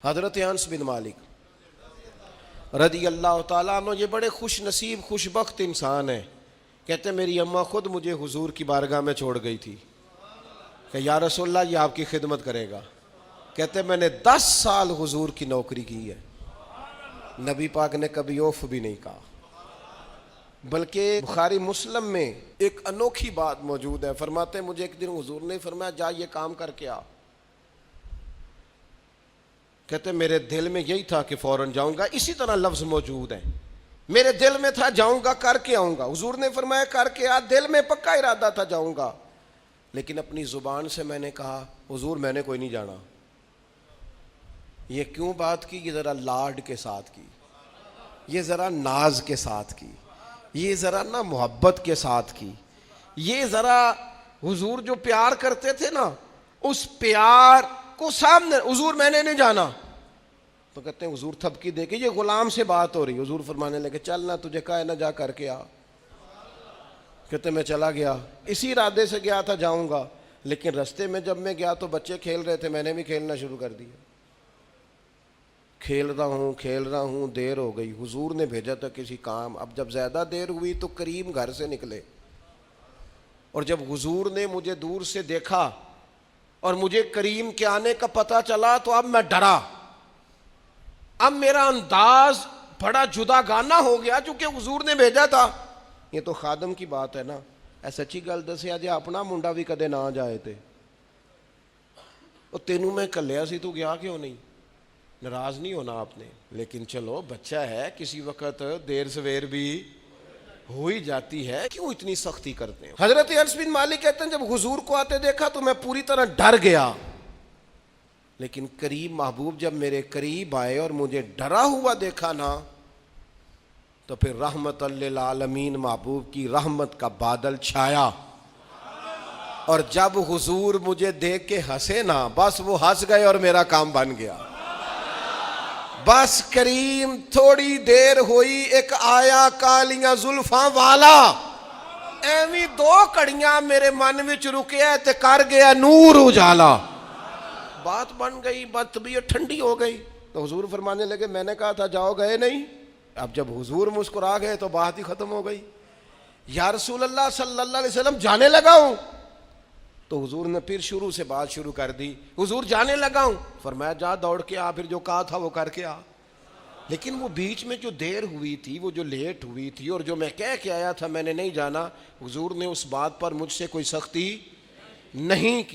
حضرت انس بن مالک رضی اللہ تعالیٰ عنہ یہ بڑے خوش نصیب خوش بخت انسان ہیں. کہتے ہیں میری اماں خود مجھے حضور کی بارگاہ میں چھوڑ گئی تھی کہ یا رسول اللہ یہ آپ کی خدمت کرے گا. کہتے ہیں میں نے 10 سال حضور کی نوکری کی ہے, نبی پاک نے کبھی اوف بھی نہیں کہا. بلکہ بخاری مسلم میں ایک انوکھی بات موجود ہے. فرماتے ہیں مجھے ایک دن حضور نے فرمایا جا یہ کام کر کے آ. کہتے ہیں میرے دل میں یہی تھا کہ فوراً جاؤں گا. اسی طرح لفظ موجود ہیں, میرے دل میں تھا جاؤں گا کر کے آؤں گا. حضور نے فرمایا کر کے آ. دل میں پکا ارادہ تھا جاؤں گا, لیکن اپنی زبان سے میں نے کہا حضور میں نے کوئی نہیں جانا. یہ کیوں بات کی؟ یہ ذرا لاڈ کے ساتھ کی, یہ ذرا ناز کے ساتھ کی, یہ ذرا نا محبت کے ساتھ کی, یہ ذرا حضور جو پیار کرتے تھے نا اس پیار کو سامنے. حضور میں نے نہیں جانا. تو کہتے ہیں حضور تھپکی دے کے یہ غلام سے بات ہو رہی. حضور فرمانے لگے چل نہ تجھے کہا ہے نہ جا کر کے آ. کہتے میں چلا گیا, اسی ارادے سے گیا تھا جاؤں گا, لیکن رستے میں جب میں گیا تو بچے کھیل رہے تھے, میں نے بھی کھیلنا شروع کر دیا. کھیل رہا ہوں دیر ہو گئی. حضور نے بھیجا تھا کسی کام. اب جب زیادہ دیر ہوئی تو کریم گھر سے نکلے, اور جب حضور نے مجھے دور سے دیکھا اور مجھے کریم کے آنے کا پتہ چلا تو اب میں ڈرا. اب میرا انداز بڑا جدا گانا ہو گیا چونکہ حضور نے بھیجا تھا. یہ تو خادم کی بات ہے نا. اے سچی گل دسیا جے اپنا منڈا بھی کدے نہ جائے تے او تینوں میں کلیا سی, تو گیا کیوں نہیں؟ ناراض نہیں ہونا آپ نے, لیکن چلو بچہ ہے, کسی وقت دیر سویر بھی ہو ہی جاتی ہے, کیوں اتنی سختی کرتے ہیں؟ حضرت انس بن مالک کہتے ہیں جب حضور کو آتے دیکھا تو میں پوری طرح ڈر گیا, لیکن کریم محبوب جب میرے قریب آئے اور مجھے ڈرا ہوا دیکھا نا تو پھر رحمت للعالمین محبوب کی رحمت کا بادل چھایا. اور جب حضور مجھے دیکھ کے ہنسے نا بس وہ ہنس گئے اور میرا کام بن گیا. بس کریم تھوڑی دیر ہوئی ایک آیا کالیاں زلفاں والا, ایویں 2 کڑیاں میرے من وچ رکیا تے کر گیا نور اجالا. بات بن گئی, بات طبیعت ٹھنڈی ہو گئی. تو حضور فرمانے لگے میں نے کہا تھا جاؤ, گئے نہیں. اب جب حضور مسکرا گئے تو بات ہی ختم ہو گئی. یا رسول اللہ صلی اللہ علیہ وسلم جانے لگا ہوں. تو حضور نے پھر شروع سے بات شروع کر دی. حضور جانے لگا ہوں. فرمایا جا دوڑ کے آ, پھر جو کہا تھا وہ کر کے آ. لیکن وہ بیچ میں جو دیر ہوئی تھی, وہ جو لیٹ ہوئی تھی, اور جو میں کہہ کے آیا تھا میں نے نہیں جانا, حضور نے اس بات پر مجھ سے کوئی سختی نہیں کی.